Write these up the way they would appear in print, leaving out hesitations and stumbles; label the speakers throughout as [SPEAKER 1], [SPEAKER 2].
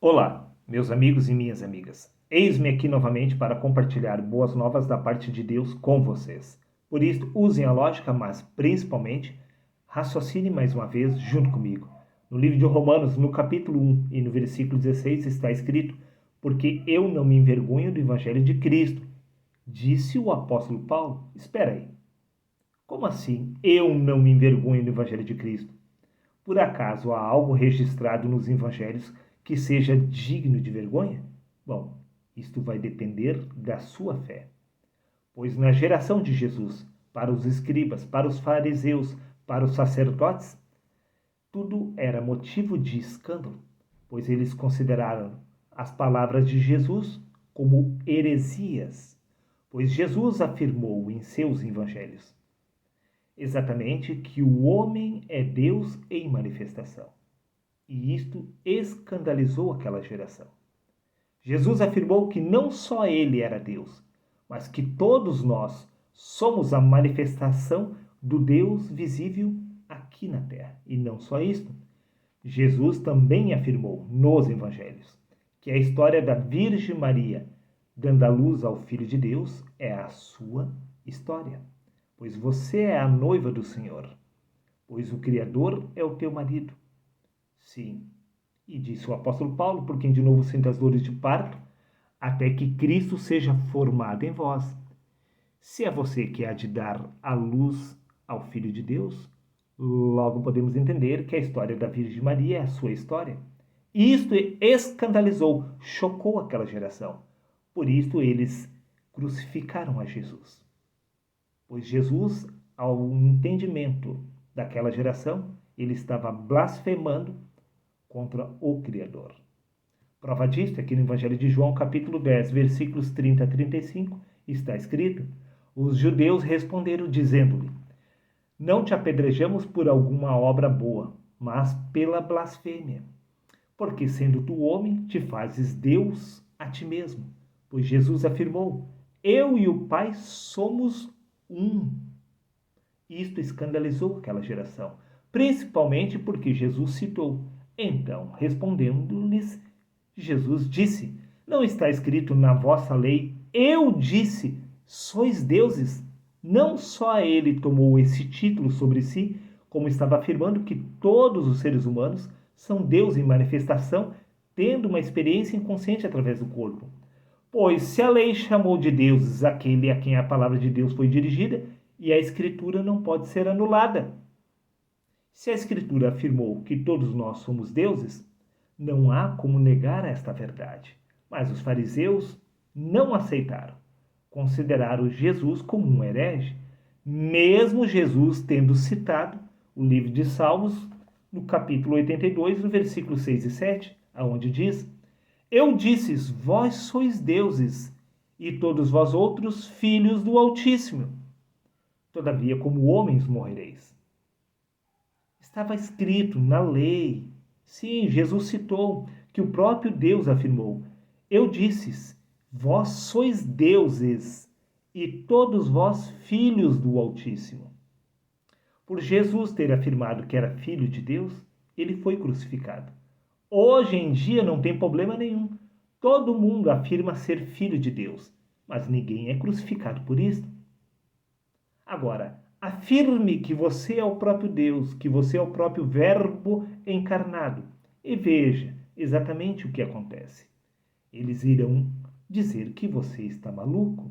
[SPEAKER 1] Olá, meus amigos e minhas amigas. Eis-me aqui novamente para compartilhar boas novas da parte de Deus com vocês. Por isso, usem a lógica, mas principalmente, raciocine mais uma vez junto comigo. No livro de Romanos, no capítulo 1 e no versículo 16, está escrito: Porque eu não me envergonho do evangelho de Cristo. Disse o apóstolo Paulo. Espera aí. Como assim eu não me envergonho do evangelho de Cristo? Por acaso há algo registrado nos evangelhos que seja digno de vergonha? Bom, isto vai depender da sua fé. Pois na geração de Jesus, para os escribas, para os fariseus, para os sacerdotes, tudo era motivo de escândalo, pois eles consideraram as palavras de Jesus como heresias, pois Jesus afirmou em seus evangelhos exatamente que o homem é Deus em manifestação. E isto escandalizou aquela geração. Jesus afirmou que não só ele era Deus, mas que todos nós somos a manifestação do Deus visível aqui na terra. E não só isto. Jesus também afirmou nos evangelhos que a história da Virgem Maria dando à luz ao Filho de Deus é a sua história. Pois você é a noiva do Senhor, pois o Criador é o teu marido. Sim, e disse o apóstolo Paulo, por quem de novo sente as dores de parto, até que Cristo seja formado em vós. Se é você que há de dar a luz ao Filho de Deus, logo podemos entender que a história da Virgem Maria é a sua história. E isto escandalizou, chocou aquela geração. Por isso eles crucificaram a Jesus. Pois Jesus, ao entendimento daquela geração, ele estava blasfemando contra o Criador. Prova disto é que no Evangelho de João, capítulo 10, versículos 30 a 35, está escrito: Os judeus responderam, dizendo-lhe: Não te apedrejamos por alguma obra boa, mas pela blasfêmia. Porque, sendo tu homem, te fazes Deus a ti mesmo. Pois Jesus afirmou: Eu e o Pai somos um. Isto escandalizou aquela geração, principalmente porque Jesus citou. Então, respondendo-lhes, Jesus disse: Não está escrito na vossa lei, eu disse, sois deuses? Não só ele tomou esse título sobre si, como estava afirmando que todos os seres humanos são Deus em manifestação, tendo uma experiência inconsciente através do corpo. Pois se a lei chamou de deuses aquele a quem a palavra de Deus foi dirigida, e a Escritura não pode ser anulada. Se a Escritura afirmou que todos nós somos deuses, não há como negar esta verdade. Mas os fariseus não aceitaram. Consideraram Jesus como um herege, mesmo Jesus tendo citado o livro de Salmos, no capítulo 82, no versículo 6 e 7, aonde diz: Eu disses, vós sois deuses, e todos vós outros filhos do Altíssimo. Todavia, como homens morrereis. Estava escrito na lei. Sim, Jesus citou que o próprio Deus afirmou: Eu disses, vós sois deuses, e todos vós filhos do Altíssimo. Por Jesus ter afirmado que era filho de Deus, ele foi crucificado. Hoje em dia não tem problema nenhum. Todo mundo afirma ser filho de Deus, mas ninguém é crucificado por isso. Agora, afirme que você é o próprio Deus, que você é o próprio Verbo encarnado, e veja exatamente o que acontece. Eles irão dizer que você está maluco.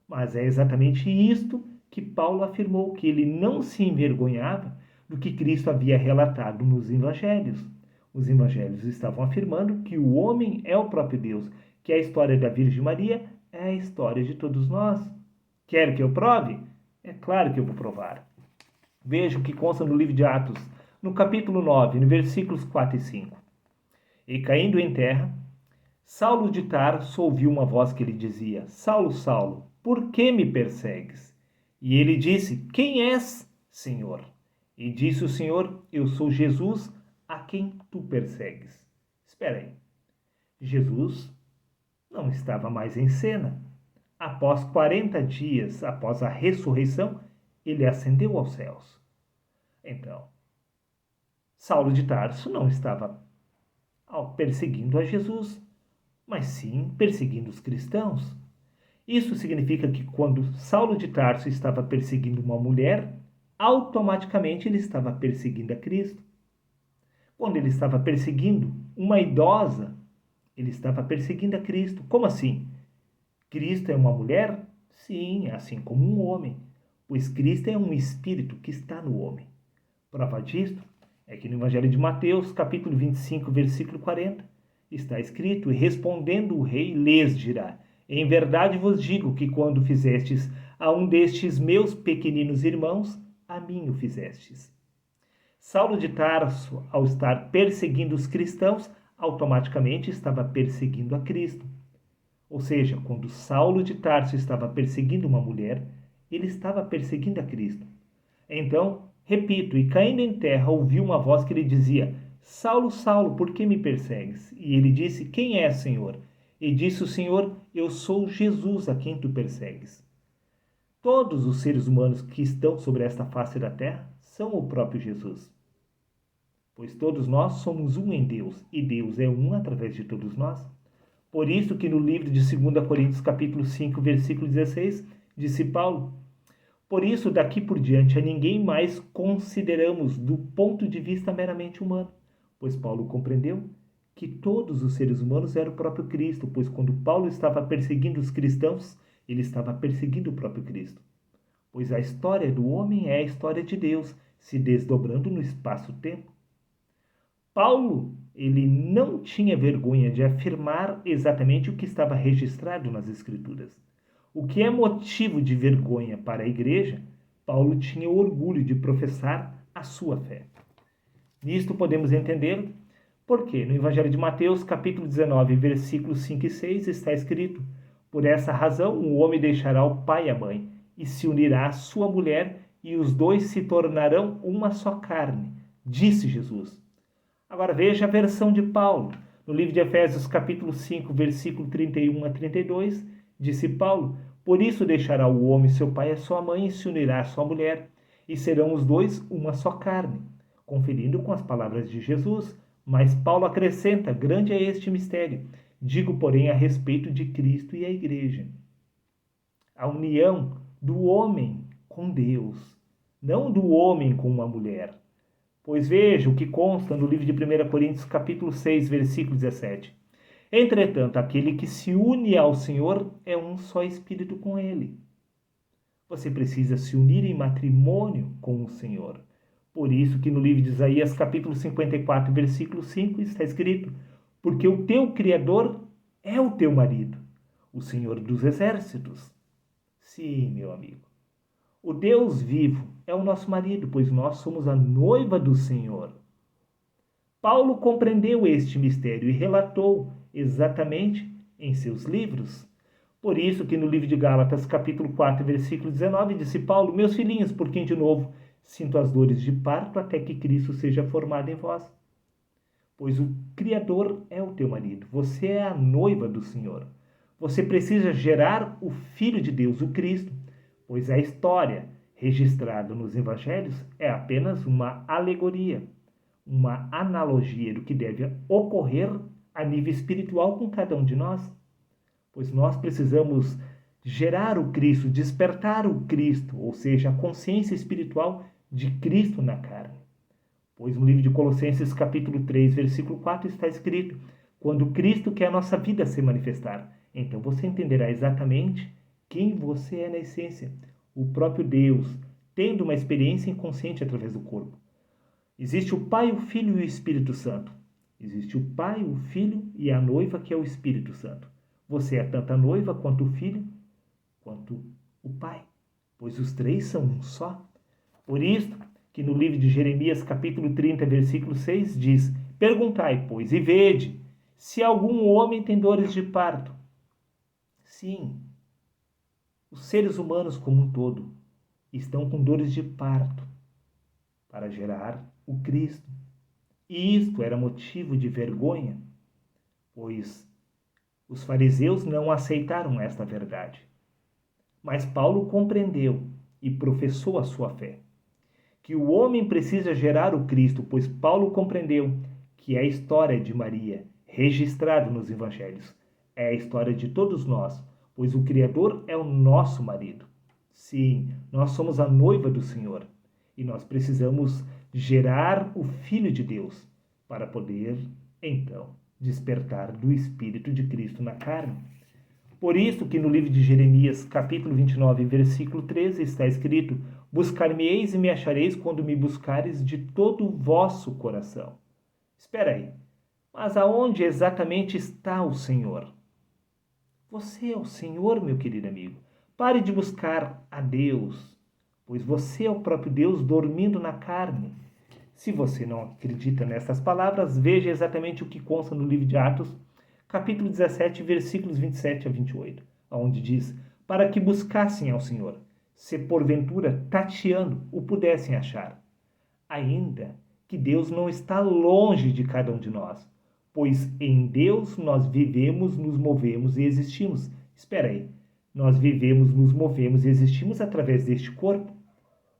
[SPEAKER 1] Mas é exatamente isto que Paulo afirmou, que ele não se envergonhava do que Cristo havia relatado nos evangelhos. Os evangelhos estavam afirmando que o homem é o próprio Deus, que a história da Virgem Maria é a história de todos nós. Quer que eu prove? É claro que eu vou provar. Veja o que consta no livro de Atos, no capítulo 9, no versículos 4 e 5. E caindo em terra, Saulo de Tarso ouviu uma voz que lhe dizia: Saulo, Saulo, por que me persegues? E ele disse: Quem és, Senhor? E disse o Senhor: Eu sou Jesus, a quem tu persegues. Espera aí. Jesus não estava mais em cena. Após 40 dias após a ressurreição, ele ascendeu aos céus. Então, Saulo de Tarso não estava perseguindo a Jesus, mas sim perseguindo os cristãos. Isso significa que quando Saulo de Tarso estava perseguindo uma mulher, automaticamente ele estava perseguindo a Cristo. Quando ele estava perseguindo uma idosa, ele estava perseguindo a Cristo. Como assim? Cristo é uma mulher? Sim, assim como um homem, pois Cristo é um espírito que está no homem. Prova disto é que no Evangelho de Mateus, capítulo 25, versículo 40, está escrito: "E respondendo o rei, lhes dirá: Em verdade vos digo que quando fizestes a um destes meus pequeninos irmãos, a mim o fizestes." Saulo de Tarso, ao estar perseguindo os cristãos, automaticamente estava perseguindo a Cristo. Ou seja, quando Saulo de Tarso estava perseguindo uma mulher, ele estava perseguindo a Cristo. Então, repito, e caindo em terra, ouviu uma voz que lhe dizia: Saulo, Saulo, por que me persegues? E ele disse: Quem é, Senhor? E disse o Senhor: Eu sou Jesus a quem tu persegues. Todos os seres humanos que estão sobre esta face da terra são o próprio Jesus. Pois todos nós somos um em Deus, e Deus é um através de todos nós. Por isso que no livro de 2 Coríntios, capítulo 5, versículo 16, disse Paulo: Por isso, daqui por diante, a ninguém mais consideramos do ponto de vista meramente humano, pois Paulo compreendeu que todos os seres humanos eram o próprio Cristo, pois quando Paulo estava perseguindo os cristãos, ele estava perseguindo o próprio Cristo. Pois a história do homem é a história de Deus, se desdobrando no espaço-tempo. Paulo, ele não tinha vergonha de afirmar exatamente o que estava registrado nas Escrituras. O que é motivo de vergonha para a igreja, Paulo tinha orgulho de professar a sua fé. Nisto podemos entender porque no Evangelho de Mateus, capítulo 19, versículos 5 e 6, está escrito: Por essa razão o homem deixará o pai e a mãe, e se unirá à sua mulher, e os dois se tornarão uma só carne, disse Jesus. Agora veja a versão de Paulo. No livro de Efésios, capítulo 5, versículo 31 a 32, disse Paulo: Por isso deixará o homem seu pai e a sua mãe e se unirá à sua mulher, e serão os dois uma só carne. Conferindo com as palavras de Jesus, mas Paulo acrescenta: grande é este mistério. Digo, porém, a respeito de Cristo e a igreja. A união do homem com Deus, não do homem com uma mulher. Pois veja o que consta no livro de 1 Coríntios, capítulo 6, versículo 17. Entretanto, aquele que se une ao Senhor é um só espírito com ele. Você precisa se unir em matrimônio com o Senhor. Por isso que no livro de Isaías, capítulo 54, versículo 5, está escrito: Porque o teu Criador é o teu marido, o Senhor dos exércitos. Sim, meu amigo. O Deus vivo é o nosso marido, pois nós somos a noiva do Senhor. Paulo compreendeu este mistério e relatou exatamente em seus livros. Por isso que no livro de Gálatas, capítulo 4, versículo 19, disse Paulo: Meus filhinhos, por quem de novo sinto as dores de parto até que Cristo seja formado em vós. Pois o Criador é o teu marido, você é a noiva do Senhor. Você precisa gerar o Filho de Deus, o Cristo, pois a história registrada nos evangelhos é apenas uma alegoria, uma analogia do que deve ocorrer a nível espiritual com cada um de nós. Pois nós precisamos gerar o Cristo, despertar o Cristo, ou seja, a consciência espiritual de Cristo na carne. Pois no livro de Colossenses, capítulo 3, versículo 4, está escrito: Quando Cristo quer a nossa vida se manifestar, então você entenderá exatamente quem você é na essência, o próprio Deus, tendo uma experiência inconsciente através do corpo. Existe o Pai, o Filho e o Espírito Santo. Existe o Pai, o Filho e a noiva, que é o Espírito Santo. Você é tanto a noiva quanto o Filho, quanto o Pai, pois os três são um só. Por isso que no livro de Jeremias, capítulo 30, versículo 6, diz: Perguntai, pois, e vede, se algum homem tem dores de parto. Sim, os seres humanos como um todo estão com dores de parto para gerar o Cristo. E isto era motivo de vergonha, pois os fariseus não aceitaram esta verdade. Mas Paulo compreendeu e professou a sua fé, que o homem precisa gerar o Cristo, pois Paulo compreendeu que é a história de Maria, registrada nos evangelhos. É a história de todos nós, pois o Criador é o nosso marido. Sim, nós somos a noiva do Senhor e nós precisamos gerar o Filho de Deus para poder, então, despertar do Espírito de Cristo na carne. Por isso que no livro de Jeremias, capítulo 29, versículo 13, está escrito: Buscar-me-eis e me achareis quando me buscares de todo o vosso coração. Espera aí, mas aonde exatamente está o Senhor? Você é o Senhor, meu querido amigo. Pare de buscar a Deus, pois você é o próprio Deus dormindo na carne. Se você não acredita nessas palavras, veja exatamente o que consta no livro de Atos, capítulo 17, versículos 27 a 28, onde diz: Para que buscassem ao Senhor, se porventura, tateando, o pudessem achar. Ainda que Deus não está longe de cada um de nós, pois em Deus nós vivemos, nos movemos e existimos. Espera aí, nós vivemos, nos movemos e existimos através deste corpo?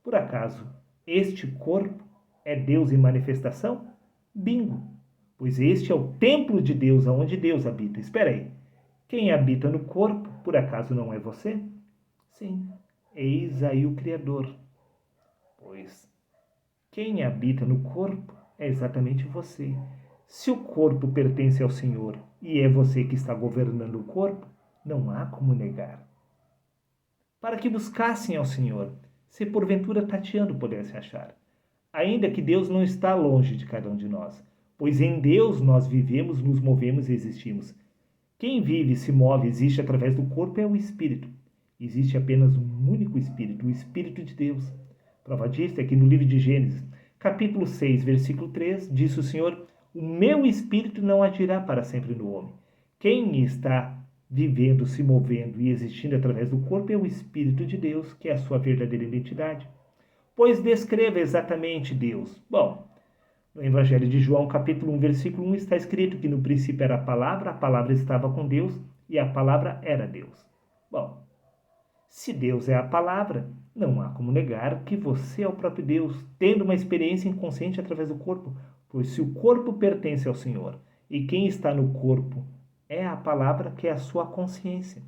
[SPEAKER 1] Por acaso, este corpo é Deus em manifestação? Bingo! Pois este é o templo de Deus, aonde Deus habita. Espera aí, quem habita no corpo, por acaso não é você? Sim, eis aí o Criador. Pois quem habita no corpo é exatamente você. Se o corpo pertence ao Senhor e é você que está governando o corpo, não há como negar. Para que buscassem ao Senhor, se porventura tateando pudesse achar. Ainda que Deus não está longe de cada um de nós, pois em Deus nós vivemos, nos movemos e existimos. Quem vive, se move, existe através do corpo é o Espírito. Existe apenas um único Espírito, o Espírito de Deus. Prova disso é que no livro de Gênesis, capítulo 6, versículo 3, disse o Senhor: O meu Espírito não agirá para sempre no homem. Quem está vivendo, se movendo e existindo através do corpo é o Espírito de Deus, que é a sua verdadeira identidade. Pois descreva exatamente Deus. Bom, no Evangelho de João, capítulo 1, versículo 1, está escrito que no princípio era a palavra estava com Deus e a palavra era Deus. Bom, se Deus é a palavra, não há como negar que você é o próprio Deus, tendo uma experiência inconsciente através do corpo, pois se o corpo pertence ao Senhor e quem está no corpo é a palavra, que é a sua consciência,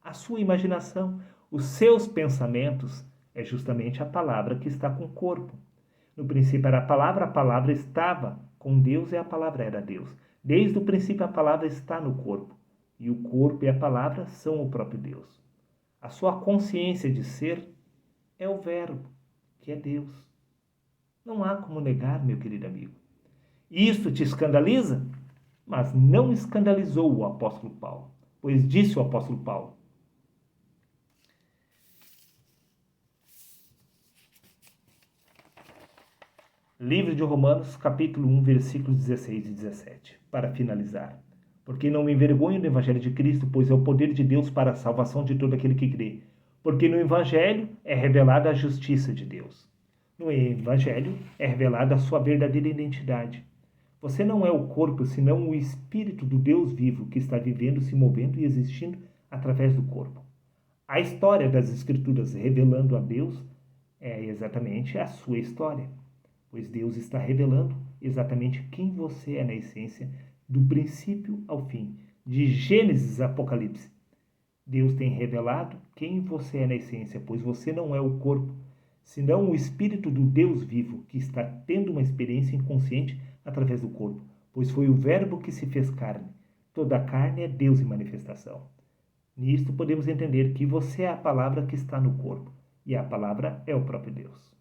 [SPEAKER 1] a sua imaginação, os seus pensamentos, é justamente a palavra que está com o corpo. No princípio era a palavra estava com Deus e a palavra era Deus. Desde o princípio a palavra está no corpo, e o corpo e a palavra são o próprio Deus. A sua consciência de ser é o Verbo, que é Deus. Não há como negar, meu querido amigo. Isso te escandaliza? Mas não escandalizou o apóstolo Paulo, pois disse o apóstolo Paulo: Livro de Romanos, capítulo 1, versículos 16 e 17, para finalizar. Porque não me envergonho do Evangelho de Cristo, pois é o poder de Deus para a salvação de todo aquele que crê. Porque no Evangelho é revelada a justiça de Deus. No Evangelho é revelada a sua verdadeira identidade. Você não é o corpo, senão o Espírito do Deus vivo que está vivendo, se movendo e existindo através do corpo. A história das Escrituras revelando a Deus é exatamente a sua história, pois Deus está revelando exatamente quem você é na essência, do princípio ao fim, de Gênesis a Apocalipse. Deus tem revelado quem você é na essência, pois você não é o corpo, senão o Espírito do Deus vivo, que está tendo uma experiência inconsciente através do corpo, pois foi o Verbo que se fez carne. Toda a carne é Deus em manifestação. Nisto podemos entender que você é a palavra que está no corpo, e a palavra é o próprio Deus.